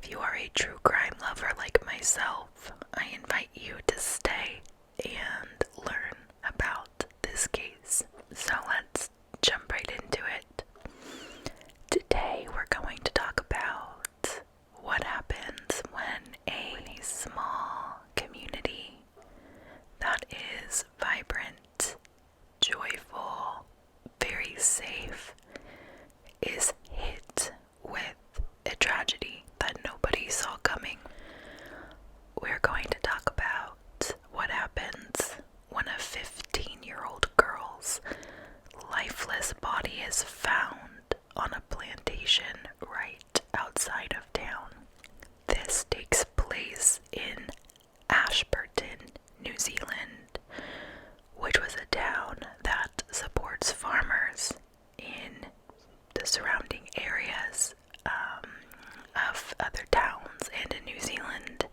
If you are a true crime lover like myself, I invite you to stay and learn about this case. So let's jump right into it. Today we're going to talk about what happens when a small community that is vibrant, joyful, very safe, is hit with a tragedy that nobody saw coming. We're going to talk about what happens when a 15-year-old girl's lifeless body is found on a plantation right outside of town. This takes place in Ashburton, New Zealand, which was a town that supports farmers in the surrounding areas of other towns and in New Zealand.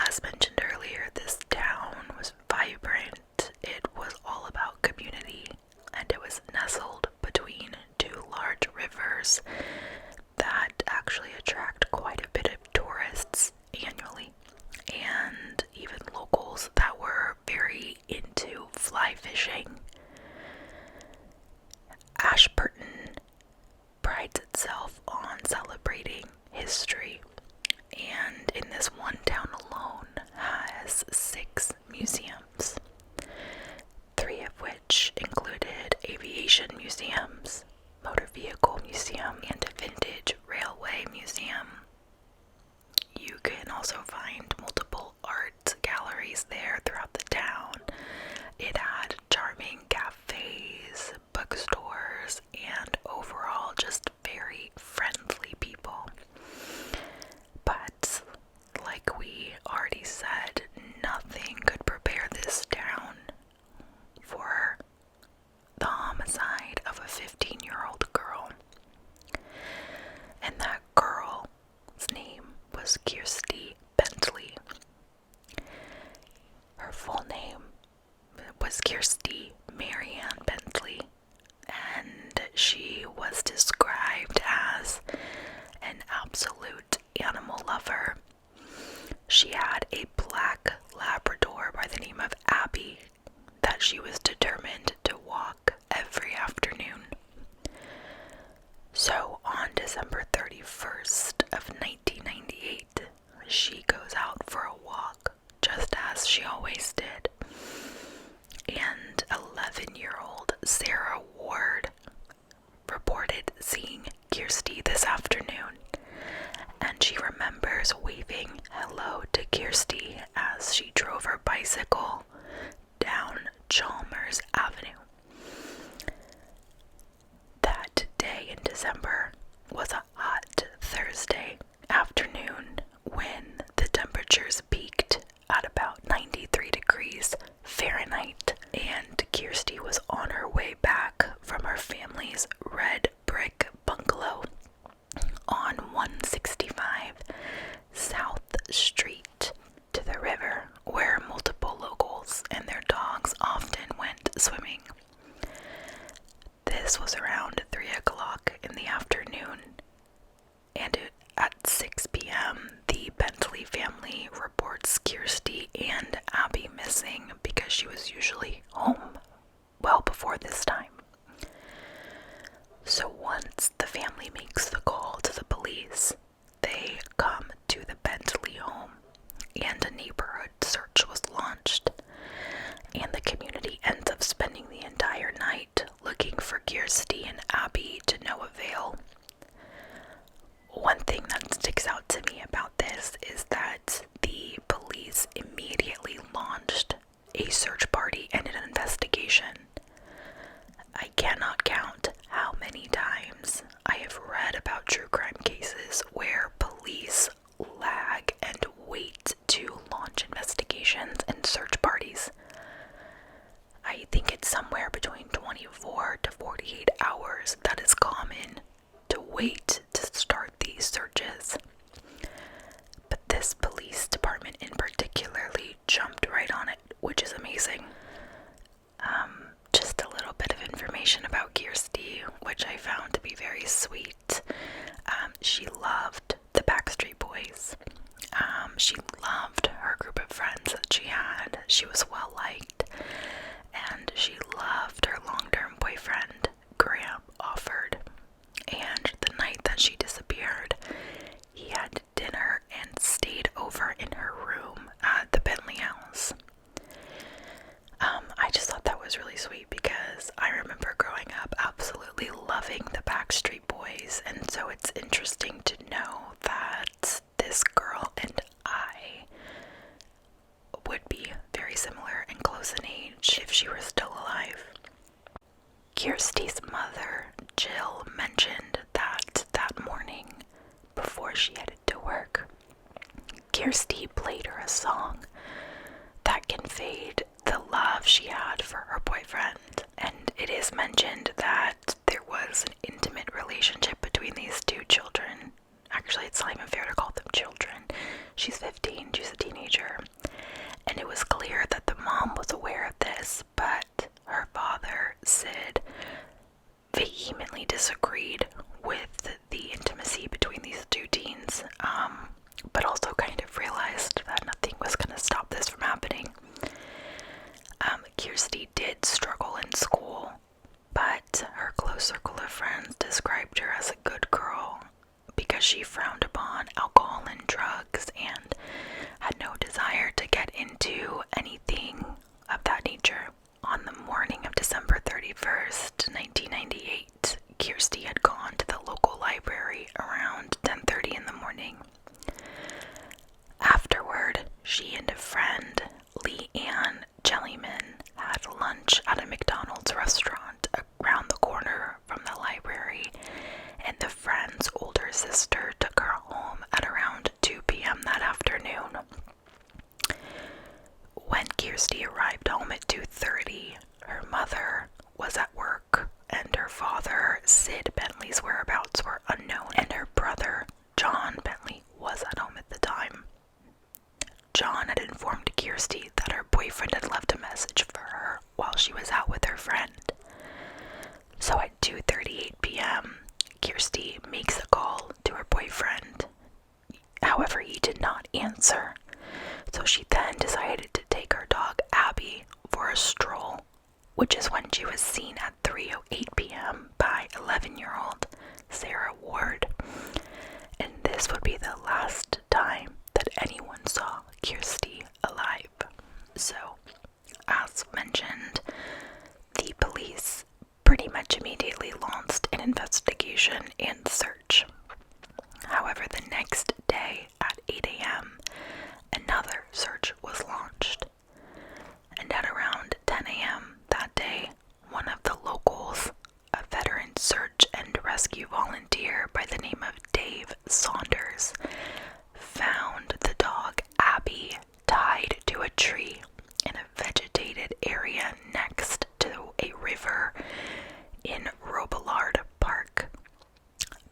As mentioned earlier, this town was vibrant. It was all about community, and it was nestled between two large rivers that actually attract quite a bit of tourists annually, and even locals that were very into fly fishing. Ashburton prides itself on celebrating history, and in this one town alone has 6 museums, 3 of which included aviation museums, motor vehicle museum, and a vintage railway museum. You can also find multiple art galleries there throughout the town. It had charming cafes, bookstores, and overall just very friendly people. But like we already said, nothing could prepare this town for the homicide of a 15-year-old girl. And that girl's name was Kirsty Bentley. Her full name was Kirsty Marianne Bentley, and she was described as an absolute animal lover. She had a black Labrador by the name of Abby that she was determined to walk every afternoon. So on December 31st of 1998, she goes out for a walk, just as she always did. And 11-year-old Sarah Ward reported seeing Kirsty this afternoon, and she remembers waving hello to Kirsty as she drove her bicycle down Chalmers Avenue. That day in December was a hot Thursday afternoon when the temperatures peaked at about 93 degrees Fahrenheit, and Kirsty was on her way back from her family's red brick bungalow on 165 South Street to the river, where multiple locals and their dogs often went swimming. This was around 3 o'clock in the afternoon, and at 6 p.m. the Bentley family reports Kirsty and Abby missing because she was usually home well before this time. So once the family makes the call to the police, they come to the Bentley home, and a neighborhood search was launched, and the community ends up spending the entire night looking for Kirsty and Abby to no avail. One thing that sticks out to me about this is that the police immediately launched a search party and an investigation. I cannot count how many times I have read about true crime cases where police lag and wait to launch investigations and search parties. I think it's somewhere between 24 to 48 hours that is common to wait to start these searches. But this police department in particularly jumped right on it, which is amazing. Just a little bit of information about Kirsty, which I found to be very sweet. She loved the backstory she was well liked, and she loved her long-term boyfriend, Graham Offord. And the night that she disappeared, he had dinner and stayed over in her room at the Bentley house. I just thought that was really sweet because I remember growing up absolutely loving the Backstreet Boys, and so it's interesting to know that this girl and I would be very similar and close in age if she were still alive. Kirsty's mother, Jill, mentioned that morning, before she headed to work, Kirsty played her a song that conveyed the love she had for her boyfriend. And it is mentioned that there was an intimate relationship between these two children. Actually, it's not even fair to call them children. She's 15, she's a teenager. And it was clear that the mom was aware of this, but her father, Sid, vehemently disagreed with the intimacy between these two teens, but also kind of realized that nothing was going to stop this from happening. Kirsty did struggle in school, but her close circle of friends described her as a good girl because she frowned upon alcohol and drugs and had no desire to get into anything of that nature. On the morning of December 31st, 1998, Kirsty had gone to the local library around 10:30 in the morning. Afterward, she and a friend, Lee Ann Jellyman, had lunch at a McDonald's restaurant around the corner from the library, and the friend's older sister took her home at around 2 p.m. that afternoon. When Kirsty arrived home at 2:30, her mother was at work, and her father, Sid Bentley's whereabouts were unknown, and her brother, John Bentley, was at home at the time. John had informed Kirsty that her boyfriend had left a message for her while she was out with her friend. So at 2:38 p.m., Kirsty makes a call to her boyfriend. However, he did not answer. So she then decided to take her dog Abby for a stroll, which is when she was seen at 3:08 p.m. by 11-year-old Sarah Ward. And this would be the last time that anyone saw Kirsty alive. So, as mentioned, the police pretty much immediately launched an investigation and search. However, the next day at 8 a.m., another search was launched. And at around 10 a.m. that day, one of the locals, a veteran search and rescue volunteer by the name of Dave Saunders, found the dog Abby tied to a tree in a vegetated area next to a river in Robillard Park.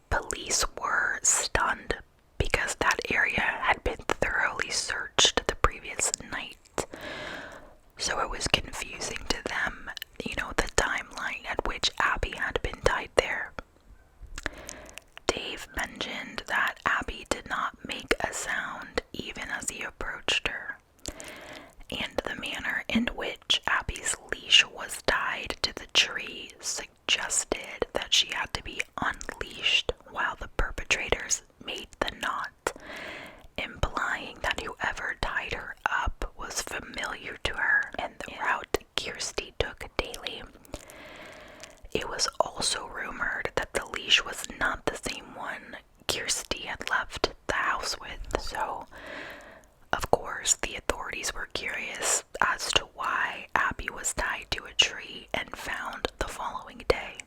Police were stunned because that area had been thoroughly searched the previous night. So it was confusing to them, the timeline at which Abby had been tied there. Dave mentioned that Abby did not make a sound even as he approached her, and the manner in which Abby's leash was tied to the tree suggested that she had to be unleashed while the perpetrators made the knot, implying that whoever tied her up was familiar to her and the route Kirsty took daily. It was also rumored that the leash was not the same one Kirsty had left the house with, so of course the authorities were curious as to why Abby was tied to a tree and found the following day.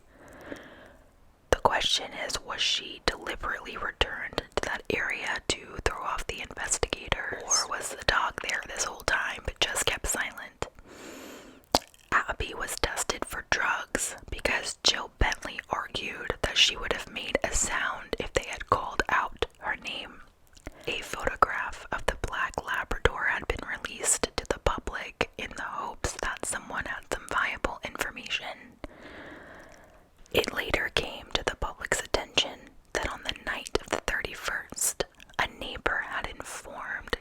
The question is, was she deliberately returned to that area to throw off the investigators, or was the dog there this whole time but just kept silent? Abby was tested for drugs because Jill Bentley argued that she would have made a sound if they had called out her name. A photograph of the black Labrador had been released to the public in the hopes that someone had some viable information. It later came to the public's attention that on the night of the 31st, a neighbor had informed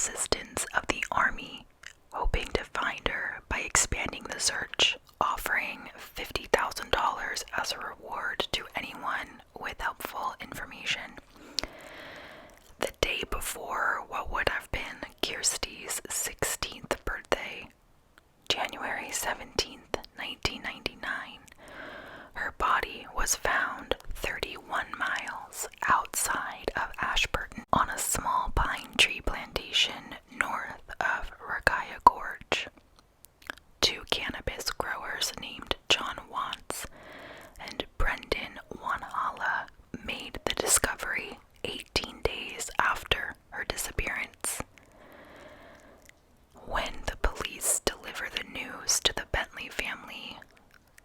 assistance of the Army, hoping to find her by expanding the search, offering $50,000 as a reward to anyone with helpful information. The day before what would have been Kirsty's 16th birthday, January 17th, 1999, her body was found 31 miles outside of Ashburton on a small pine tree plantation north of Rakaya Gorge. Two cannabis growers named John Watts and Brendan Wanhalla made the discovery 18 days after her disappearance. When the police delivered the news to the Bentley family,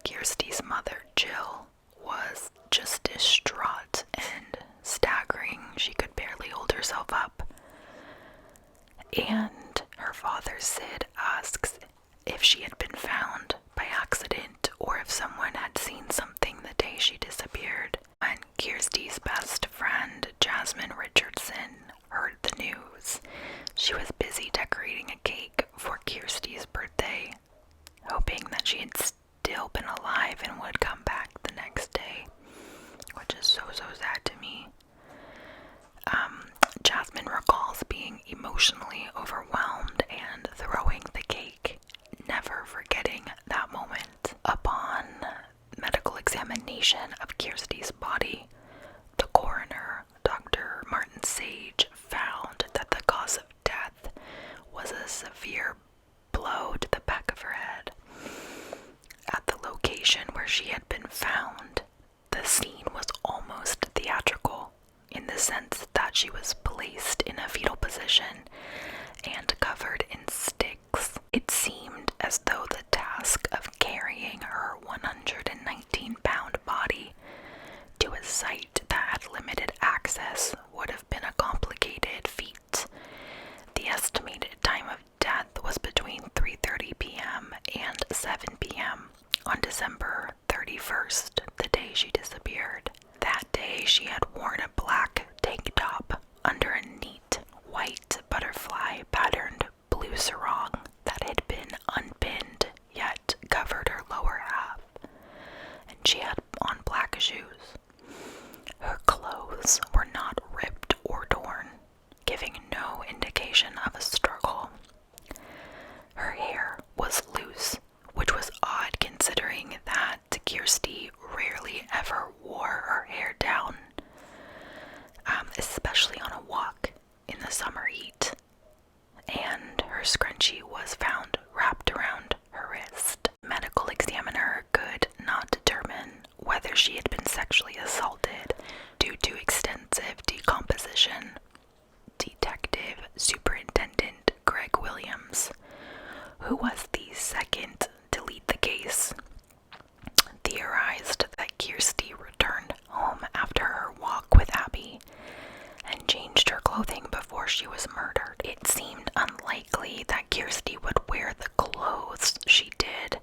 Kirsty's mother, Jill, was just distraught and staggering. She could barely hold herself up. And her father, Sid, asks if she had been found by accident or if someone had seen something the day she disappeared. When Kirsty's best friend, Jasmine Richardson, heard the news, she was busy decorating a cake for Kirsty's birthday, hoping that she had still been alive and would come back the next day, which is so sad to me. Jasmine recalls being emotionally overwhelmed and throwing the cake, never forgetting that moment. Upon medical examination of Kirsty's body, the coroner, Dr. Martin Sage, found that the cause of death was a severe blow to the back of her head. At the location where she had been found, the scene was almost theatrical in the sense that she was placed in a fetal position and covered in sticks. It seemed as though the task of carrying her 119-pound body to a site that had limited access would have been a complicated feat. The estimated time of death was between 3:30 p.m. and 7 p.m. on December 31st, the day she disappeared. That day, she had worn a black tank top under a neat white butterfly patterned blue sarong that had been unpinned yet covered her lower half, and she had on black shoes. Her clothes were not ripped or torn, giving no indication of a struggle. Her hair was loose, which was odd considering that Kirsty rarely ever wore her hair down, especially on a walk in the summer heat. And her scrunchie was found wrapped around her wrist. Medical examiner could not determine whether she had been sexually assaulted due to extensive decomposition. Detective Superintendent Greg Williams, who was the second to lead the case, theorized that Kirsty returned home after her walk with Abby and changed her clothing before she was murdered. It seemed unlikely that Kirsty would wear the clothes she did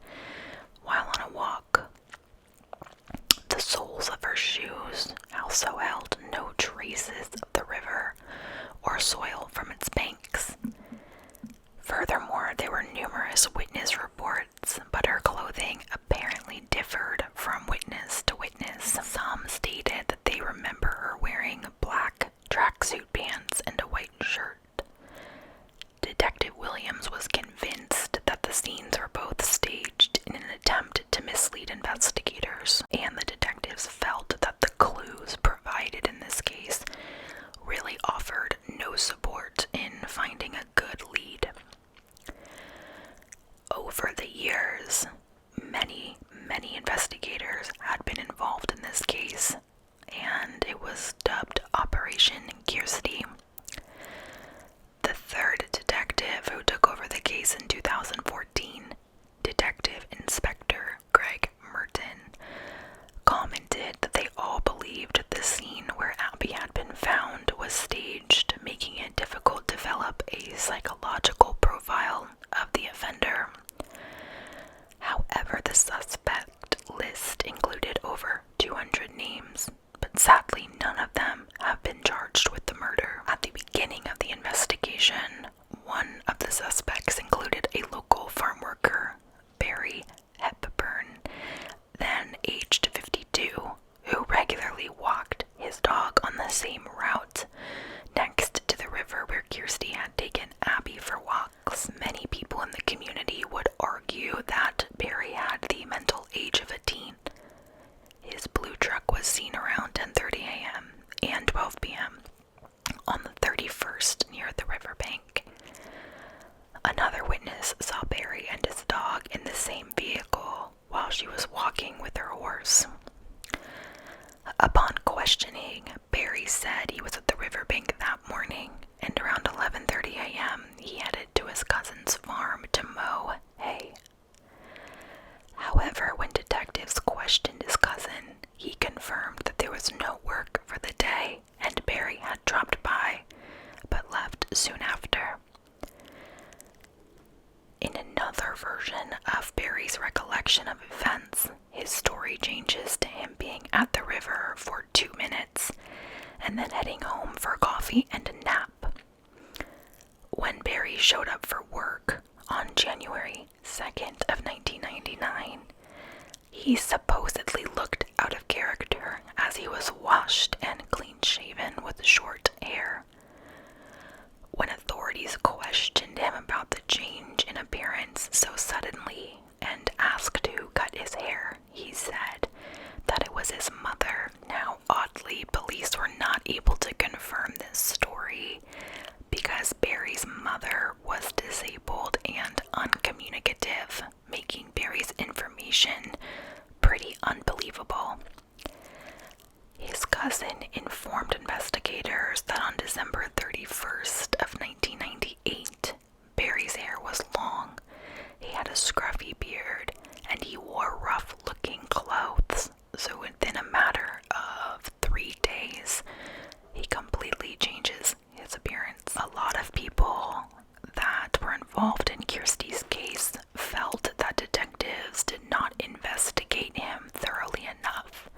while on a walk. The soles of her shoes also held no traces of the river or soil from its banks. Furthermore, there were numerous witness reports, but her clothing apparently differed from witness to witness. Some stated that they remember her wearing black tracksuit pants and a white shirt. Detective Williams was convinced that the scenes were both staged in an attempt to mislead investigators, and the detectives felt that the clues provided in this case really offered no support in finding a good lead. Over the years, many investigators had been involved in this case, and it was dubbed Operation Kirsty. The third detective who took over the case in 2014, Detective Inspector Greg Merton, commented that they all believed the scene where Abby had been found was staged, making it difficult to develop a psychological profile of the offender. However, the suspect list included over 200 names, but sadly none of them have been charged with the murder. At the beginning of the investigation, witness saw Barry and his dog in the same vehicle while she was walking with her horse. Upon questioning, Barry said he was at the riverbank that morning, and around 11:30 a.m. he headed to his cousin's farm to mow hay. However, when detectives questioned his cousin, he confirmed that there was no work for the day and Barry had dropped by, but left soon after. In another version of Barry's recollection of events, his story changes to him being at the river for 2 minutes and then heading home for coffee and a nap. When Barry showed up for work on January 2nd of 1999, he supposedly looked out of character as he was washed and clean-shaven with short hair. When authorities questioned him about the change in appearance so suddenly and asked who cut his hair, he said that it was his mother. Now, oddly, police were not able to confirm this story because Barry's mother was disabled and uncommunicative, making Barry's information pretty unbelievable. His cousin informed investigators that on December 31st of 1998, Barry's hair was long, he had a scruffy beard, and he wore rough-looking clothes, so within a matter of 3 days, he completely changes his appearance. A lot of people that were involved in Kirsty's case felt that detectives did not investigate him thoroughly enough.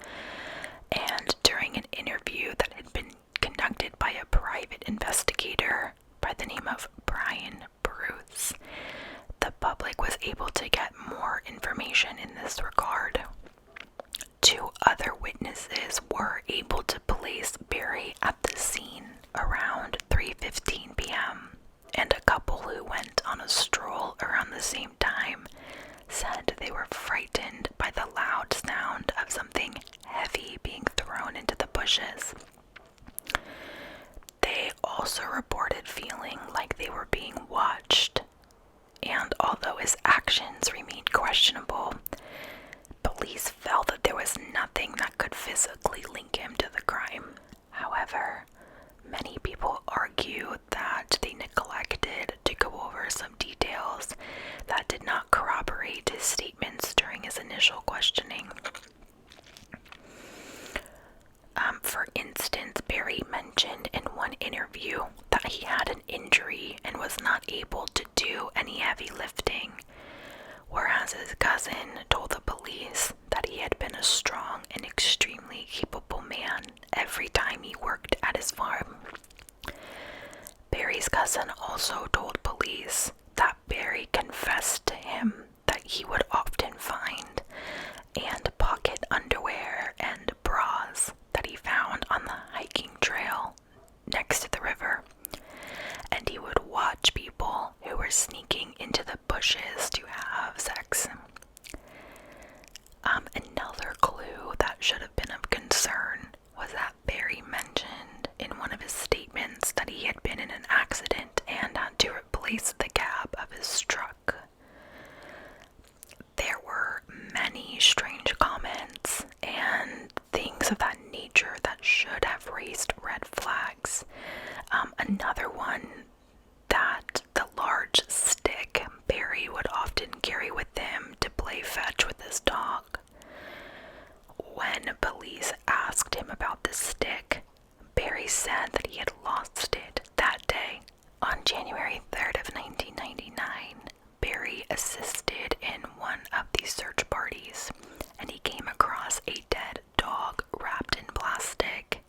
And during an interview that had been conducted by a private investigator by the name of Brian Bruce, the public was able to get more information in this regard. 2 other witnesses were able to place Barry at the scene around 3:15 p.m., and a couple who went on a stroll around the same time said they were frightened by the loud sound of something heavy being thrown into the bushes. They also reported feeling like they were being watched, and although his actions remained questionable, police felt that there was nothing that could physically link him to the crime. However, many people argue that they neglected to go over some details that did not corroborate his statements during his initial questioning. For instance, Barry mentioned in one interview that he had an injury and was not able to do any heavy lifting, whereas his cousin told the police that he had been a strong and extremely capable man every time he worked at his farm. Barry's cousin also told police that Barry confessed to him that he would often find and pocket underwear and bras that he found on the hiking trail next to the river, and he would watch people who were sneaking into the bushes to have sex. Another clue that should have been of concern was that Barry mentioned in one of his statements that he had been in an accident and had to replace the cab of his truck. There were many strange comments and things of that nature that should have raised red flags. Another one, that the large stick Barry would often carry with him to play fetch with his dog. When police asked him about the stick, Barry said that he had lost it that day. On January 3rd of 1999, Barry assisted in one of these search parties, and he came across a dead dog wrapped in plastic.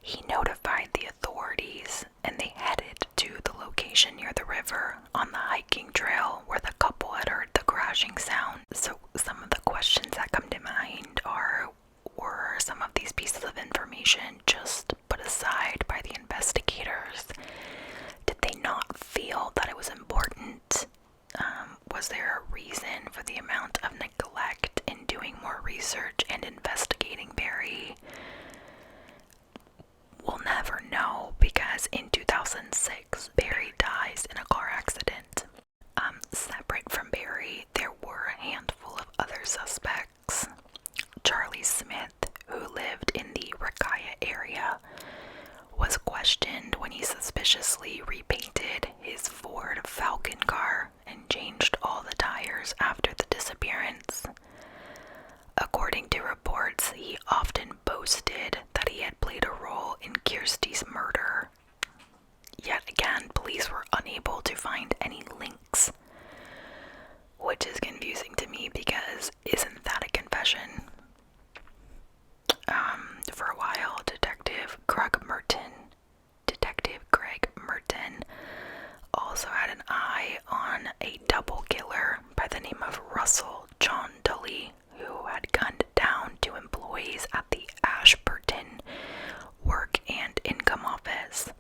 He notified the authorities, and they headed to the location near the river on the hiking trail where the couple had heard the crashing sound. So some of the questions that come to mind are, were some of these pieces of information just put aside by the investigators? Did they not feel that it was important? Was there a reason for the amount of neglect in doing more research and investigating Barry? We'll never know, because in 2006, Barry dies in a car accident. boasted that he had played a role in Kirsty's murder. Yet again, police were unable to find any links, which is confusing to me because isn't that a confession? For a while, Detective Greg Merton also had an eye on a double killer by the name of Russell John Tully, who had gunned down 2 employees at the Ashburton Work and Income Office.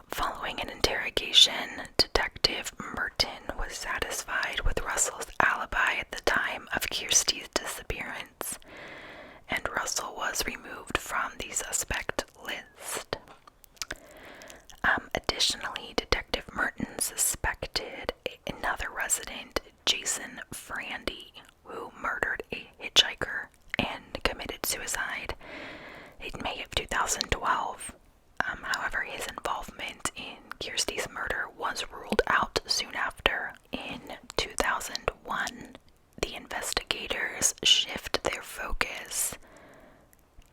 Following an interrogation, Detective Merton was satisfied with Russell's alibi at the time of Kirsty's disappearance, and Russell was removed from the suspect list. Additionally, Detective Merton suspected another resident, Jason Frandy, who murdered a hitchhiker and committed suicide in May of 2012. However, his involvement in Kirsty's murder was ruled out soon after. In 2001, the investigators shift their focus,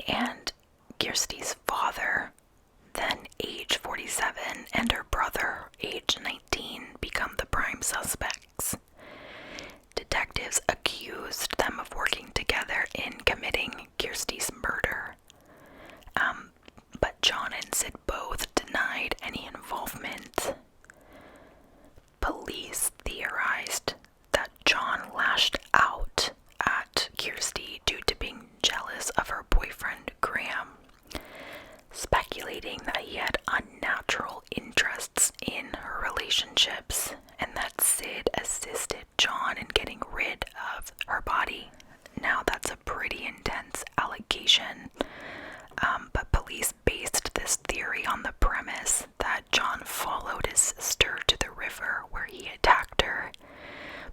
and Kirsty's father, then age 47, and her brother, age 19, become the prime suspects. Detectives accused them of working together in committing Kirsty's murder. But John and Sid both denied any involvement. Police theorized that John lashed out at Kirsty due to being jealous of her boyfriend Graham, speculating that he had unnatural interests in her relationships and that Sid assisted John in getting rid of her body. Now that's a pretty intense allegation, but police based this theory on the premise that John followed his sister to the river where he attacked her,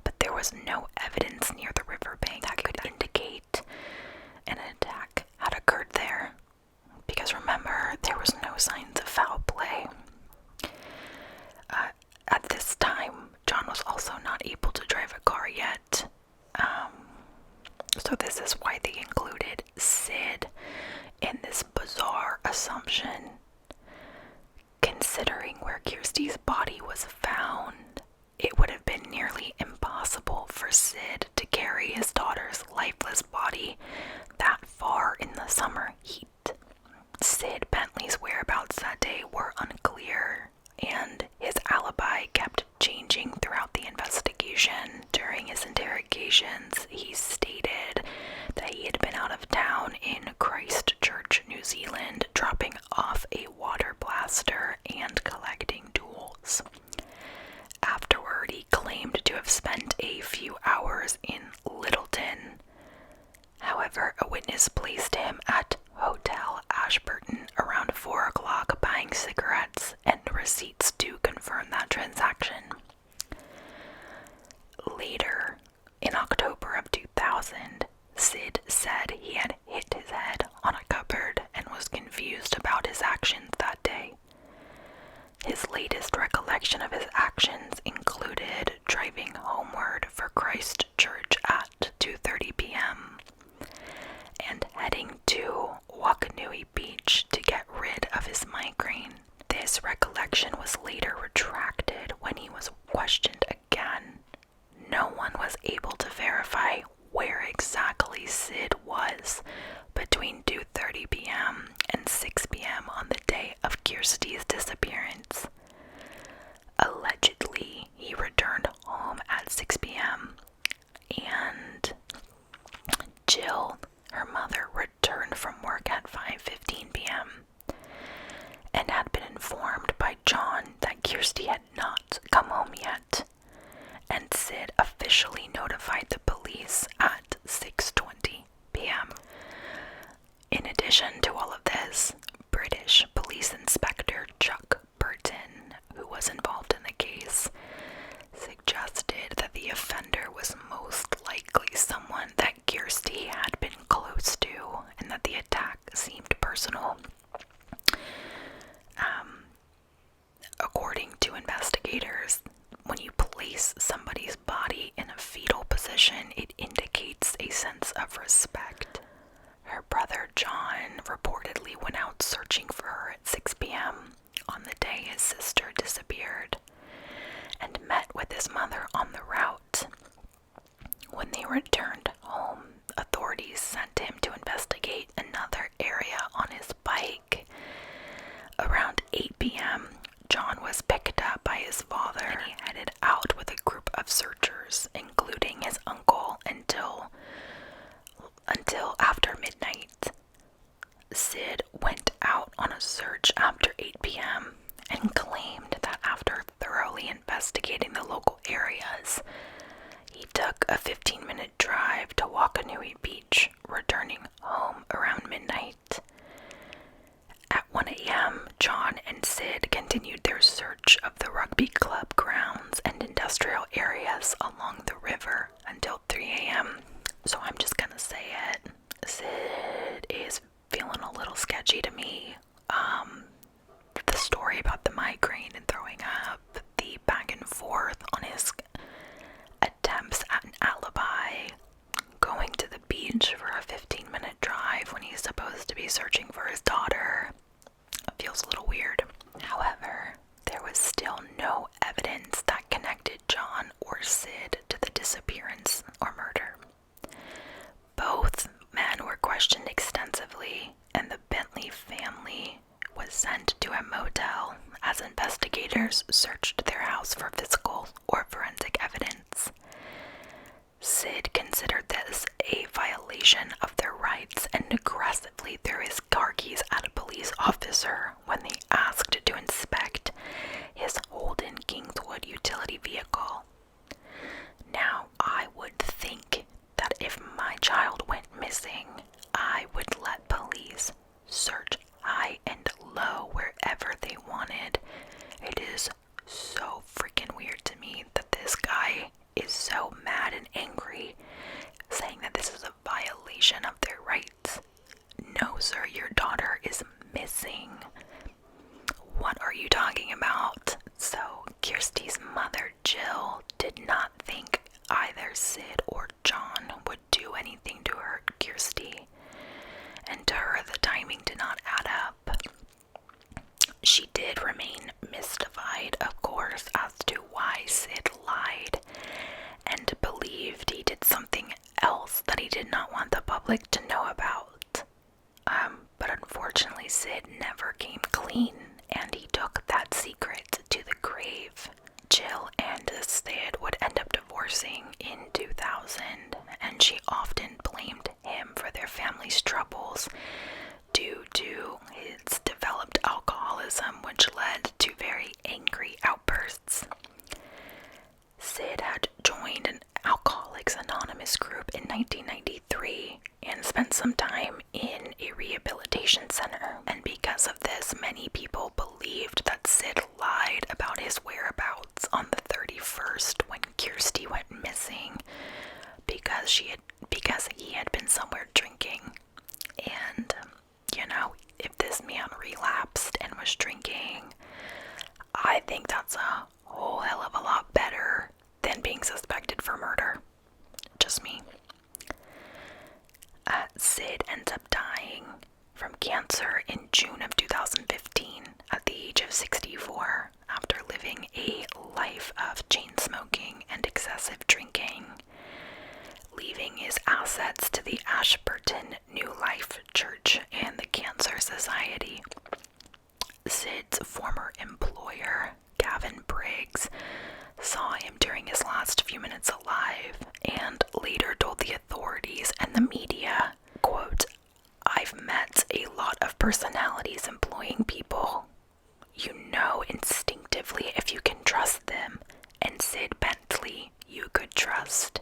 but there was no evidence near the riverbank that could indicate an attack had occurred there. Because remember, there was no signs of foul play. At this time, John was also not able to drive a car yet. So this is why they included Sid in this bizarre assumption. Considering where Kirsty's body was found, it would have been nearly impossible for Sid to carry his daughter's lifeless body that far in the summer heat. Sid Bentley's whereabouts that day were unclear, and his alibi kept changing throughout the investigation. During his interrogations, he stated that he had been out of town in Christchurch, New Zealand, dropping off a water blaster and collecting tools. Afterward, he claimed to have spent a few hours in Littleton. However, a witness placed him at Hotel Ashburton around 4 o'clock buying cigarettes, and receipts to confirm that transaction. Later, in October of 2000, Sid said he had hit his head on a cupboard and was confused about his actions that day. His latest recollection of his actions included driving homeward for Christchurch at 2:30 p.m. and heading to Wakanui Beach to get rid of his migraine. This recollection was later retracted when he was questioned again. No one was able to verify where exactly Sid was between 2:30 p.m. and 6 p.m. on the day of Kirsty's disappearance. Allegedly, he returned home at 6 p.m. and Jill, her mother, returned from work at 5:15 p.m. and had been informed by John that Kirsty had not come home yet, and Sid officially notified the police at 6:20 p.m. In addition to all of this, British Police Inspector Chuck Burton, who was involved in the case, suggested that the offender was most likely someone that Kirsty had been close to, and that the attack seemed personal. According to investigators, when you place somebody's body in a fetal position, it indicates a sense of respect. Her brother John his mother on the route. When they returned home, authorities sent him to investigate another area on his bike. Around 8 p.m., John was picked up by his father and he headed out with a group of searchers, including his uncle, until after midnight. Sid went out on a search after 8 p.m. and claimed that after thoroughly investigating the local areas, he took a 15-minute drive to Wakanui Beach, returning home around midnight. At 1 a.m., John and Sid continued their search of the rugby club grounds and industrial areas along the river until 3 a.m. So I'm just gonna say it. Sid is feeling a little sketchy to me. The story about the migraine and throwing up, the back and forth on his attempts at an alibi, going to the beach for a 15-minute drive when he's supposed to be searching for his daughter. It feels a little weird. However, there was still no evidence that connected John or Sid to the disappearance or murder. Both men were questioned extensively, and the Bentley family was sent to a motel as investigators searched their house for physical or forensic evidence. Sid considered this a violation of their rights and aggressively threw his car keys at a police officer when they asked to inspect his Holden Kingswood utility vehicle. Now, I would think that if my child went missing, I would let police search high and low wherever they wanted. It is so freaking weird to me that this guy is so mad and angry, saying that this is a violation of their rights. No, sir, your daughter is missing. What are you talking about? So, Kirsty's mother, Jill, did not think either Sid or John would do anything to hurt Kirsty, and to her the timing did not add up. She did remain mystified, of course, as to why Sid lied, and believed he did something else that he did not want the public to know about. But unfortunately, Sid never came clean, and he took that secret to the grave. Jill and Sid would end up divorcing in 2000, and she often blamed him for their family's troubles due to his developed alcoholism, which led to very angry outbursts. Sid had joined an Alcoholics Anonymous group in 1993 and spent some time in a rehabilitation center, and because of this, many people believed that Sid lied about his whereabouts on the 31st when Kirsty went missing because he had been somewhere drinking. And if this man relapsed and was drinking, I think that's a whole hell of a lot better than being suspected for murder. Just me. Sid ends up dying from cancer in June of 2015 at the age of 64 after living a life of chain smoking and excessive drinking, leaving his assets to the Ashburton New Life Church and the Cancer Society. Sid's former employer, Gavin Briggs, saw him during his last few minutes alive and later told the authorities and the media, quote, "I've met a lot of personalities employing people. You know instinctively if you can trust them, and Sid Bentley you could trust.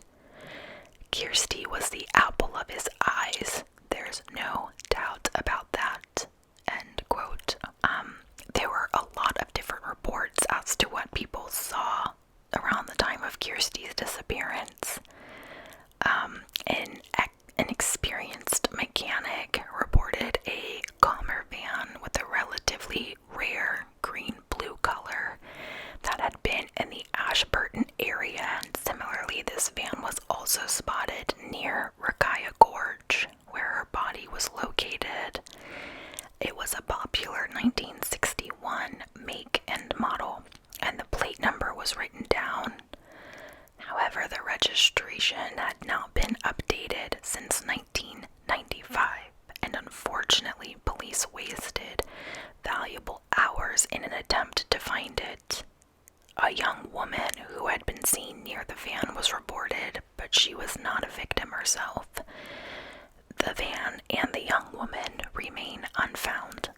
Kirsty was the apple of his eyes. There's no doubt about that." End quote. There were a lot of different reports as to what people saw around the time of Kirsty's disappearance. An experienced mechanic reported a Commer van with a relatively rare green-blue color that had been in the Ashburton area, and similarly this van was also spotted near Rakaya Gorge, where her body was located. It was a popular 1961 make and model, and the plate number was written down registration had not been updated since 1995, and unfortunately, police wasted valuable hours in an attempt to find it. A young woman who had been seen near the van was reported, but she was not a victim herself. The van and the young woman remain unfound.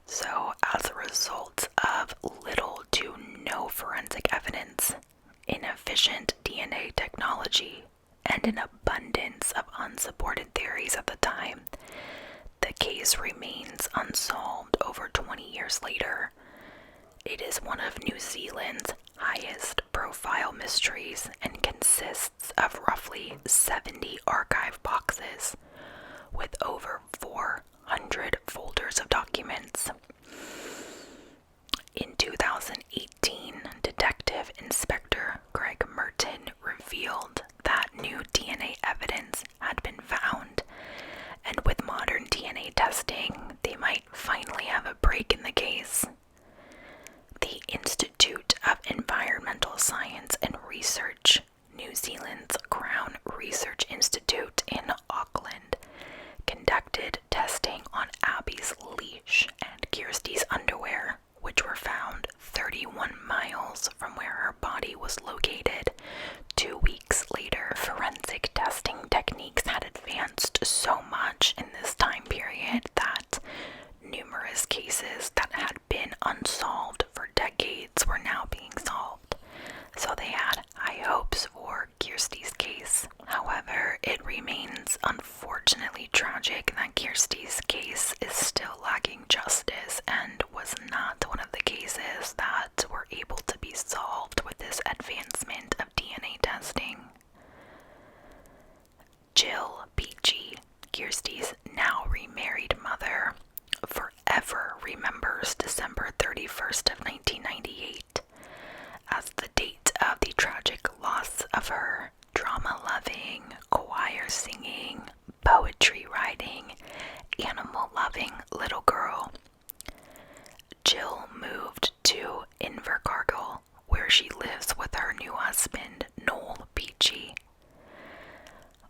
So, as a result of little to no forensic evidence, inefficient DNA technology, and an abundance of unsupported theories at the time, the case remains unsolved over 20 years later. It is one of New Zealand's highest profile mysteries and consists of roughly 70 archive boxes with over 400 folders of documents. In 2018, Detective Inspector Greg Merton revealed that new DNA evidence had been found, and with modern DNA testing, they might finally have a break in the case. The Institute of Environmental Science and Research, New Zealand's Crown Research Institute in Auckland, conducted testing on Abby's leash and Kirsty's underwear, which were found 31 miles from where her body was located 2 weeks later. Forensic testing techniques had advanced so much in this time period that numerous cases that had been unsolved for decades were now being solved. So they had high hopes for Kirsty's case. However, it remains unfortunately tragic that Kirsty's case is still lacking justice and was not one of the cases that were able to be solved with this advancement of DNA testing. Jill Beachy, Kirsty's now remarried mother, forever remembers December 31st of 1998 as the date of the tragic loss of her drama-loving, choir-singing, poetry-writing, animal-loving little girl. Jill moved to Invercargill, where she lives with her new husband, Noel Beachy.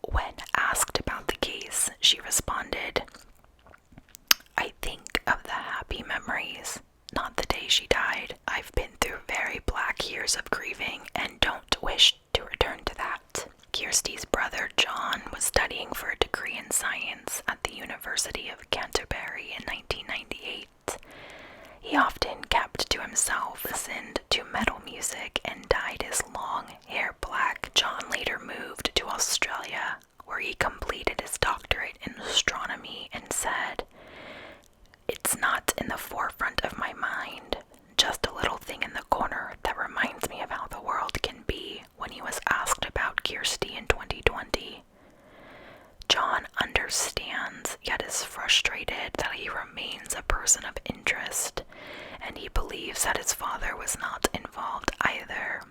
When asked about the case, she responded, "I think of the happy memories, not the day she died. I've been through very black years of grieving and don't wish to return to that." Kirsty's brother John was studying for a degree in science at the University of Canterbury in 1998. He often kept to himself, listened to metal music, and dyed his long hair black. John later moved to Australia, where he completed his doctorate in astronomy, and said, "It's not in the forefront of my mind, just a little thing in the corner that reminds me of how the world can be," when he was asked about Kirsty in 2020. John understands, yet is frustrated that he remains a person of interest, and he believes that his father was not involved either.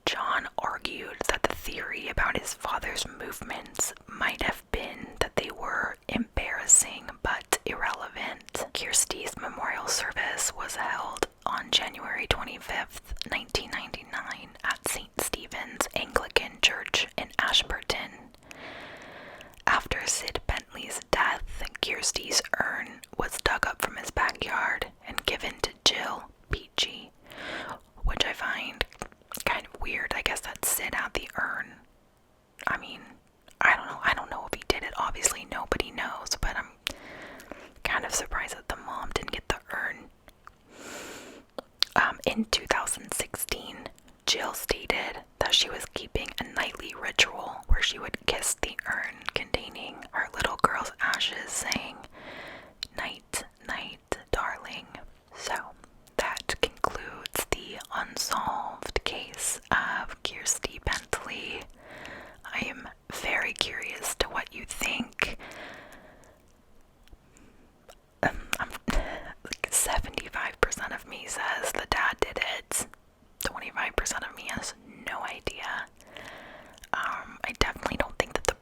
John argued that the theory about his father's movements might have been that they were embarrassing but irrelevant. Kirsty's memorial service was held on January 25th, 1999 at St. Stephen's Anglican Church in Ashburton. After Sid Bentley's death, Kirsty's urn was dug up from his backyard and given to Jill Beachy, which I find kind of weird. I guess that Sid had the urn. I mean, I don't know if he did it. Obviously nobody knows, but I'm kind of surprised that the mom didn't get the urn. In 2016, Jill stated that she was keeping a nightly ritual where she would kiss the urn containing her little girl's ashes, saying, "Night, night, darling." So, that concludes the unsolved case of Kirsty Bentley. I am very curious to what you think. 75% of me says the dad did it. 25% of me has no idea. I definitely don't think that the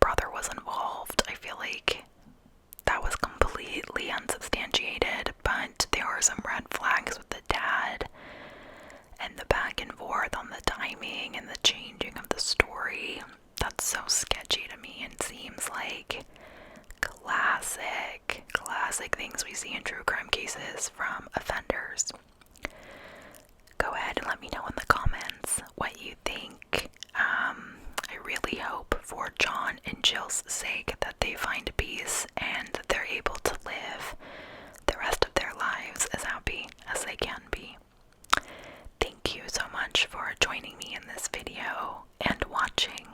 Jill's sake that they find peace and that they're able to live the rest of their lives as happy as they can be. Thank you so much for joining me in this video and watching.